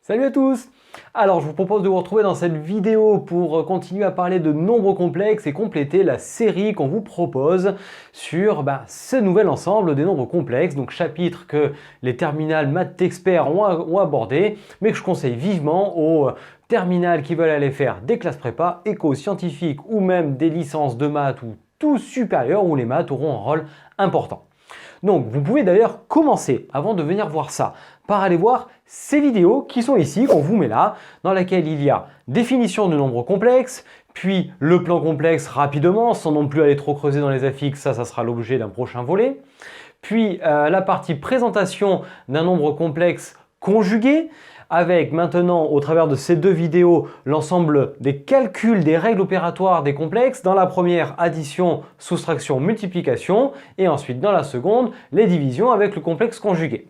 Salut à tous! Alors je vous propose de vous retrouver dans cette vidéo pour continuer à parler de nombres complexes et compléter la série qu'on vous propose sur ce nouvel ensemble des nombres complexes, donc chapitre que les terminales maths experts ont abordé, mais que je conseille vivement aux terminales qui veulent aller faire des classes prépa, éco, scientifiques ou même des licences de maths ou tout supérieur où les maths auront un rôle important. Donc vous pouvez d'ailleurs commencer, avant de venir voir ça, par aller voir ces vidéos qui sont ici, qu'on vous met là, dans laquelle il y a définition de nombres complexes, puis le plan complexe rapidement, sans non plus aller trop creuser dans les affixes, ça sera l'objet d'un prochain volet, puis la partie présentation d'un nombre complexe conjugué, avec maintenant, au travers de ces deux vidéos, l'ensemble des calculs des règles opératoires des complexes. Dans la première, addition, soustraction, multiplication. Et ensuite, dans la seconde, les divisions avec le complexe conjugué.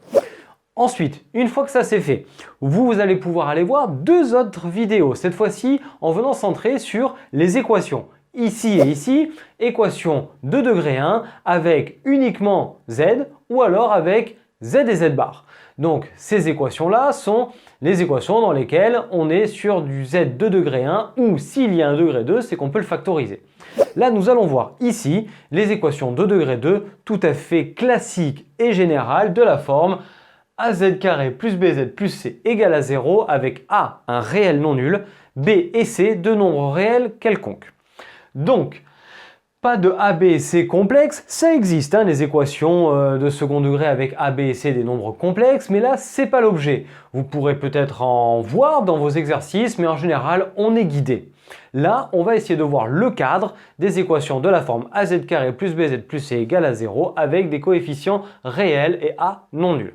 Ensuite, une fois que ça c'est fait, vous allez pouvoir aller voir deux autres vidéos. Cette fois-ci, en venant centrer sur les équations. Ici et ici, équation de degré 1 avec uniquement z ou alors avec z et z bar. Donc ces équations-là sont les équations dans lesquelles on est sur du z de degré 1 ou s'il y a un degré 2, c'est qu'on peut le factoriser. Là, nous allons voir ici les équations de degré 2 tout à fait classiques et générales de la forme az carré plus bz plus c égale à 0 avec a un réel non nul, b et c deux nombres réels quelconques. Donc, pas de A, B et C complexes, ça existe, les équations de second degré avec A, B et C des nombres complexes, mais là, c'est pas l'objet. Vous pourrez peut-être en voir dans vos exercices, mais en général, on est guidé. Là, on va essayer de voir le cadre des équations de la forme az carré plus bz plus c égale à 0 avec des coefficients réels et A non nuls.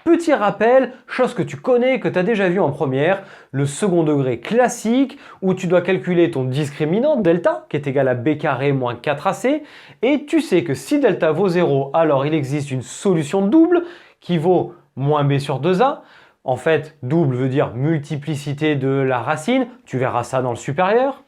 Petit rappel, chose que tu connais, que tu as déjà vu en première, le second degré classique où tu dois calculer ton discriminant delta qui est égal à b carré moins 4ac et tu sais que si delta vaut 0, alors il existe une solution double qui vaut moins b sur 2a. En fait, double veut dire multiplicité de la racine, tu verras ça dans le supérieur.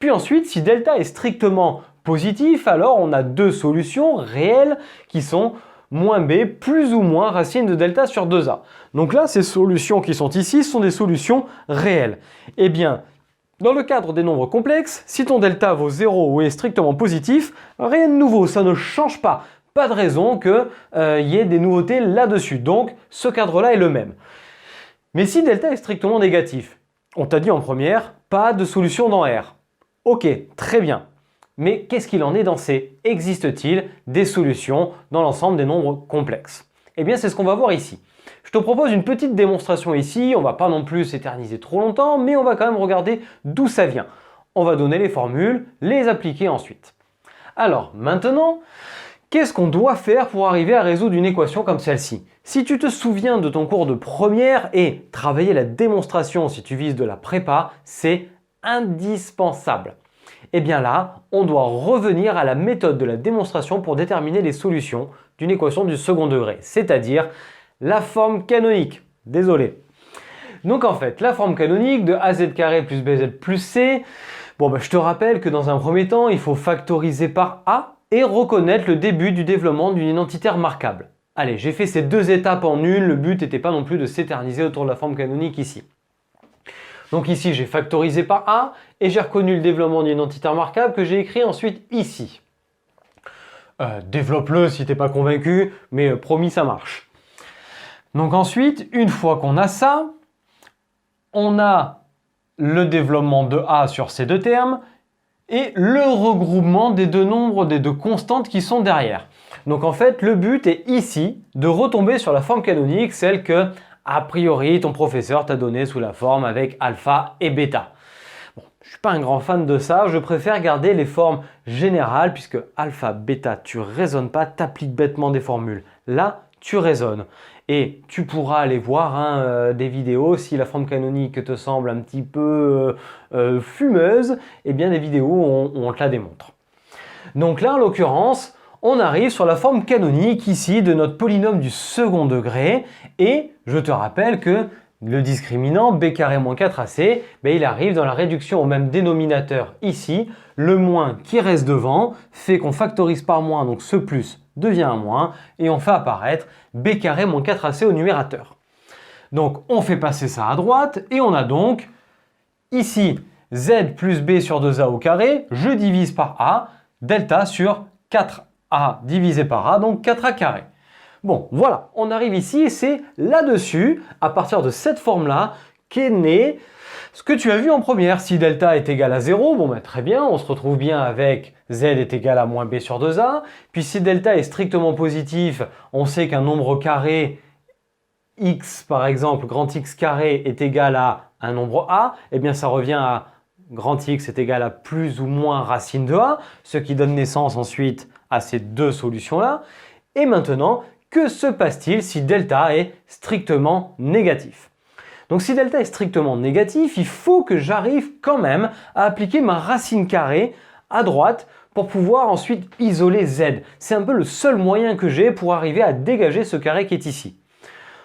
Puis ensuite, si delta est strictement positif, alors on a deux solutions réelles qui sont moins b plus ou moins racine de delta sur 2a. Donc là, ces solutions qui sont ici sont des solutions réelles. Eh bien, dans le cadre des nombres complexes, si ton delta vaut 0 ou est strictement positif, rien de nouveau, ça ne change pas. Pas de raison qu'il y ait des nouveautés là-dessus. Donc, ce cadre-là est le même. Mais si delta est strictement négatif, on t'a dit en première, pas de solution dans R. Ok, très bien. Mais qu'est-ce qu'il en est dans C? Existe-t-il des solutions dans l'ensemble des nombres complexes? Eh bien, c'est ce qu'on va voir ici. Je te propose une petite démonstration ici, on ne va pas non plus s'éterniser trop longtemps, mais on va quand même regarder d'où ça vient. On va donner les formules, les appliquer ensuite. Alors, maintenant, qu'est-ce qu'on doit faire pour arriver à résoudre une équation comme celle-ci? Si tu te souviens de ton cours de première et travailler la démonstration si tu vises de la prépa, c'est indispensable. Et bien là, on doit revenir à la méthode de la démonstration pour déterminer les solutions d'une équation du second degré, c'est-à-dire la forme canonique. Désolé. Donc en fait, la forme canonique de az carré plus bz plus c, je te rappelle que dans un premier temps, il faut factoriser par a et reconnaître le début du développement d'une identité remarquable. Allez, j'ai fait ces deux étapes en une, le but n'était pas non plus de s'éterniser autour de la forme canonique ici. Donc ici, j'ai factorisé par A et j'ai reconnu le développement d'une identité remarquable que j'ai écrit ensuite ici. Développe-le si tu n'es pas convaincu, mais promis, ça marche. Donc ensuite, une fois qu'on a ça, on a le développement de A sur ces deux termes et le regroupement des deux nombres, des deux constantes qui sont derrière. Donc en fait, le but est ici de retomber sur la forme canonique, celle que a priori, ton professeur t'a donné sous la forme avec alpha et bêta. Bon, je ne suis pas un grand fan de ça, je préfère garder les formes générales puisque alpha, bêta, tu raisonnes pas, tu appliques bêtement des formules. Là, tu raisonnes. Et tu pourras aller voir des vidéos si la forme canonique te semble un petit peu fumeuse, eh bien des vidéos où on te la démontre. Donc là, en l'occurrence, on arrive sur la forme canonique ici de notre polynôme du second degré et je te rappelle que le discriminant b carré moins 4ac, il arrive dans la réduction au même dénominateur ici. Le moins qui reste devant fait qu'on factorise par moins, donc ce plus devient un moins et on fait apparaître b carré moins 4ac au numérateur. Donc on fait passer ça à droite et on a donc ici z plus b sur 2a au carré, je divise par a, delta sur 4a divisé par a, donc 4a carré. Bon, voilà, on arrive ici et c'est là-dessus, à partir de cette forme-là, qu'est né ce que tu as vu en première. Si delta est égal à 0, bon ben très bien, on se retrouve bien avec z est égal à moins b sur 2a. Puis si delta est strictement positif, on sait qu'un nombre carré x, par exemple, grand X carré est égal à un nombre a, et bien ça revient à grand X est égal à plus ou moins racine de a, ce qui donne naissance ensuite à ces deux solutions-là. Et maintenant, que se passe-t-il si delta est strictement négatif? Donc si delta est strictement négatif, il faut que j'arrive quand même à appliquer ma racine carrée à droite pour pouvoir ensuite isoler z. C'est un peu le seul moyen que j'ai pour arriver à dégager ce carré qui est ici.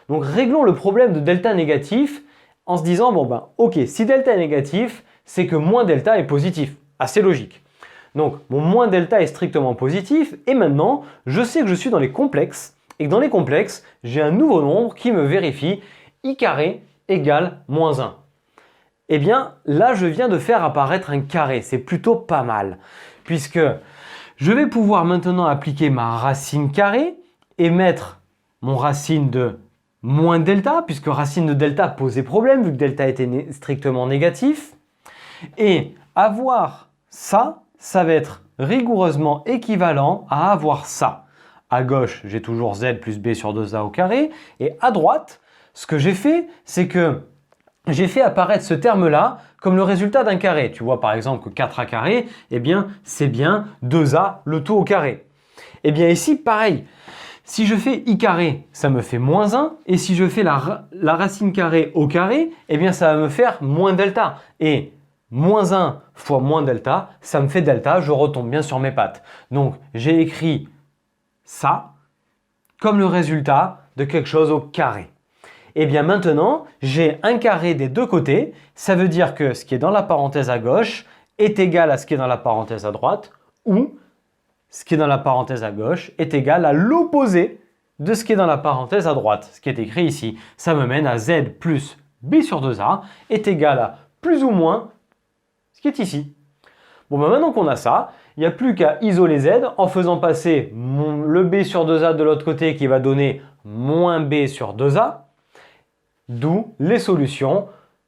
Donc réglons le problème de delta négatif en se disant, bon ben ok, si delta est négatif, c'est que moins delta est positif. Assez logique. Donc mon moins delta est strictement positif et maintenant je sais que je suis dans les complexes et que dans les complexes, j'ai un nouveau nombre qui me vérifie i carré égale moins 1. Eh bien là je viens de faire apparaître un carré, c'est plutôt pas mal puisque je vais pouvoir maintenant appliquer ma racine carrée et mettre mon racine de moins delta, puisque racine de delta posait problème, vu que delta était strictement négatif. Et avoir ça, ça va être rigoureusement équivalent à avoir ça. À gauche, j'ai toujours z plus b sur 2a au carré. Et à droite, ce que j'ai fait, c'est que j'ai fait apparaître ce terme-là comme le résultat d'un carré. Tu vois par exemple que 4a carré, eh bien, c'est bien 2a le tout au carré. Eh bien ici, pareil. Si je fais i carré, ça me fait moins 1. Et si je fais la racine carrée au carré, eh bien ça va me faire moins delta. Et moins 1 fois moins delta, ça me fait delta. Je retombe bien sur mes pattes. Donc j'ai écrit ça comme le résultat de quelque chose au carré. Et bien maintenant, j'ai un carré des deux côtés. Ça veut dire que ce qui est dans la parenthèse à gauche est égal à ce qui est dans la parenthèse à droite, ou ce qui est dans la parenthèse à gauche est égal à l'opposé de ce qui est dans la parenthèse à droite, ce qui est écrit ici. Ça me mène à z plus b sur 2a est égal à plus ou moins ce qui est ici. Bon, ben maintenant qu'on a ça, il n'y a plus qu'à isoler z en faisant passer le b sur 2a de l'autre côté qui va donner moins b sur 2a, d'où les solutions,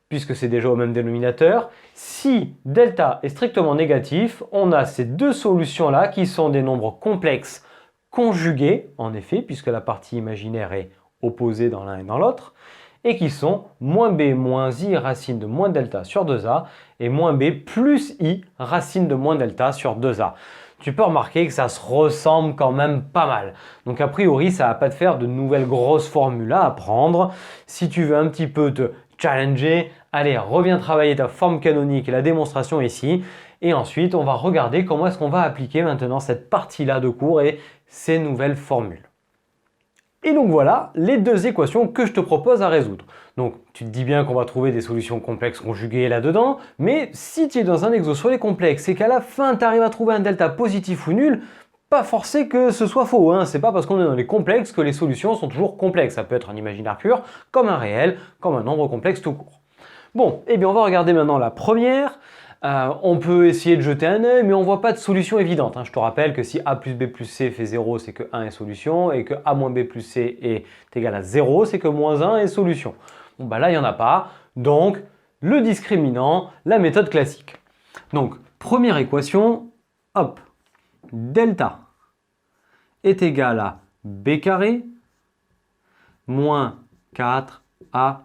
puisque c'est déjà au même dénominateur. Si delta est strictement négatif, on a ces deux solutions-là qui sont des nombres complexes conjugués, en effet, puisque la partie imaginaire est opposée dans l'un et dans l'autre, et qui sont moins b moins i racine de moins delta sur 2a et moins b plus i racine de moins delta sur 2a. Tu peux remarquer que ça se ressemble quand même pas mal. Donc a priori, ça ne va pas te faire de nouvelles grosses formules à apprendre. Si tu veux un petit peu te challenger, allez, reviens travailler ta forme canonique et la démonstration ici. Et ensuite, on va regarder comment est-ce qu'on va appliquer maintenant cette partie-là de cours et ces nouvelles formules. Et donc voilà les deux équations que je te propose à résoudre. Donc tu te dis bien qu'on va trouver des solutions complexes conjuguées là-dedans, mais si tu es dans un exo sur les complexes et qu'à la fin tu arrives à trouver un delta positif ou nul, pas forcé que ce soit faux, hein. C'est pas parce qu'on est dans les complexes que les solutions sont toujours complexes. Ça peut être un imaginaire pur, comme un réel, comme un nombre complexe tout court. Bon, et bien on va regarder maintenant la première. On peut essayer de jeter un œil, mais on ne voit pas de solution évidente. Je te rappelle que si a plus b plus c fait 0, c'est que 1 est solution, et que a moins b plus c est égal à 0, c'est que moins 1 est solution. Bon, bah là, il n'y en a pas. Donc, le discriminant, la méthode classique. Donc, première équation, hop, delta est égal à b carré moins 4ac.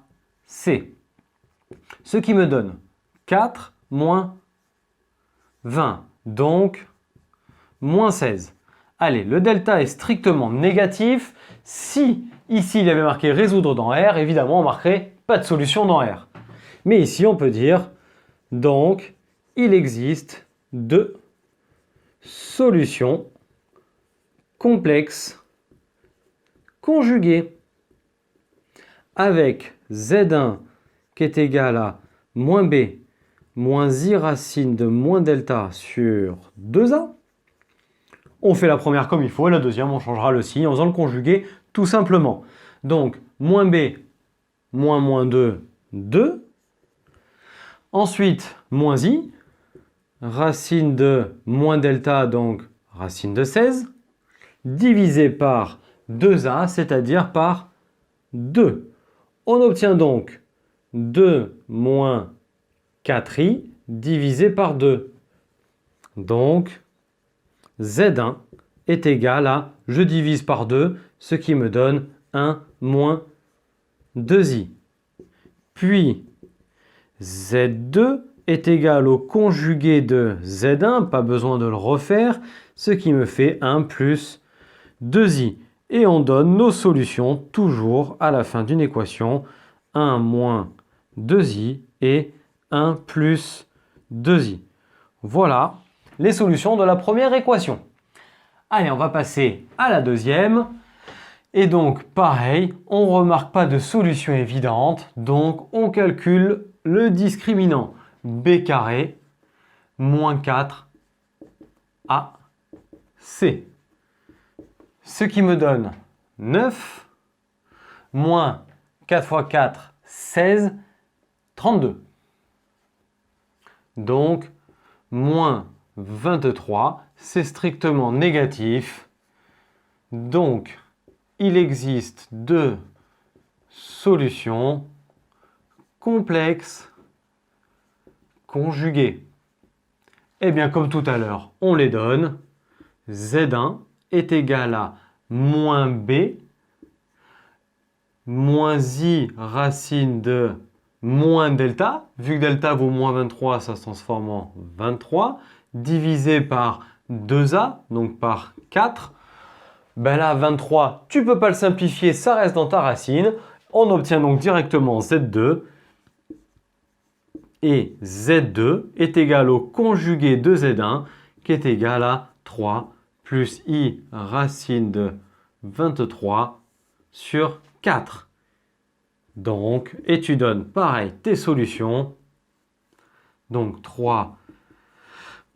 Ce qui me donne 4 moins 20, donc moins 16. Allez, le delta est strictement négatif. Si ici il y avait marqué résoudre dans R, évidemment on marquerait pas de solution dans R. Mais ici on peut dire, donc il existe deux solutions complexes conjuguées avec Z1 qui est égal à moins B moins i racine de moins delta sur 2a. On fait la première comme il faut et la deuxième on changera le signe en faisant le conjugué tout simplement. Donc moins b moins 2, 2. Ensuite, moins i, racine de moins delta, donc racine de 16, divisé par 2a, c'est-à-dire par 2. On obtient donc 2 moins 4i divisé par 2. Donc, Z1 est égal à, je divise par 2, ce qui me donne 1 moins 2i. Puis, Z2 est égal au conjugué de Z1, pas besoin de le refaire, ce qui me fait 1 plus 2i. Et on donne nos solutions toujours à la fin d'une équation, 1 moins 2i et 1 plus 2i. Voilà les solutions de la première équation. Allez, on va passer à la deuxième. Et donc, pareil, on ne remarque pas de solution évidente, donc on calcule le discriminant b carré moins 4 ac. Ce qui me donne 9 moins 4 fois 4, 16, 32. Donc, moins 23, c'est strictement négatif. Donc, il existe deux solutions complexes conjuguées. Et bien, comme tout à l'heure, on les donne. Z1 est égal à moins b moins i racine de moins delta. Vu que delta vaut moins 23, ça se transforme en 23, divisé par 2a, donc par 4. Ben là, 23, tu ne peux pas le simplifier, ça reste dans ta racine. On obtient donc directement Z2. Et Z2 est égal au conjugué de Z1, qui est égal à 3 plus i racine de 23 sur 4. Donc, et tu donnes pareil tes solutions. Donc 3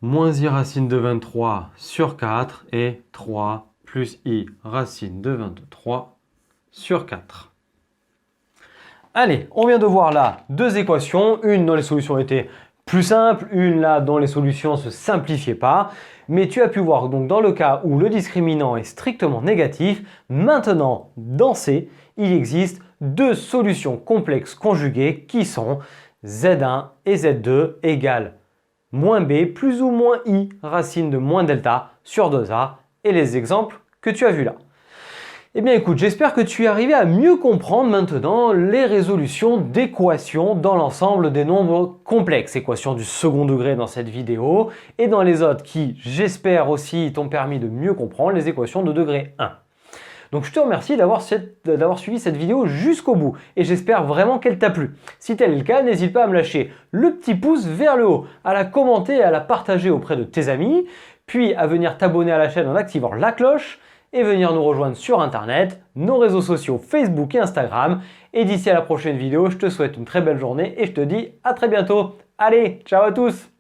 moins i racine de 23 sur 4 et 3 plus i racine de 23 sur 4. Allez, on vient de voir là deux équations, une dont les solutions étaient plus simples, une là dont les solutions ne se simplifiaient pas. Mais tu as pu voir donc dans le cas où le discriminant est strictement négatif, maintenant dans C, il existe deux solutions complexes conjuguées qui sont Z1 et Z2 égale moins B plus ou moins I racine de moins delta sur 2A et les exemples que tu as vus là. Eh bien écoute, j'espère que tu es arrivé à mieux comprendre maintenant les résolutions d'équations dans l'ensemble des nombres complexes, équations du second degré dans cette vidéo, et dans les autres qui, j'espère aussi, t'ont permis de mieux comprendre les équations de degré 1. Donc je te remercie d'avoir suivi cette vidéo jusqu'au bout, et j'espère vraiment qu'elle t'a plu. Si tel est le cas, n'hésite pas à me lâcher le petit pouce vers le haut, à la commenter et à la partager auprès de tes amis, puis à venir t'abonner à la chaîne en activant la cloche, et venir nous rejoindre sur internet, nos réseaux sociaux Facebook et Instagram. Et d'ici à la prochaine vidéo, je te souhaite une très belle journée et je te dis à très bientôt. Allez, ciao à tous!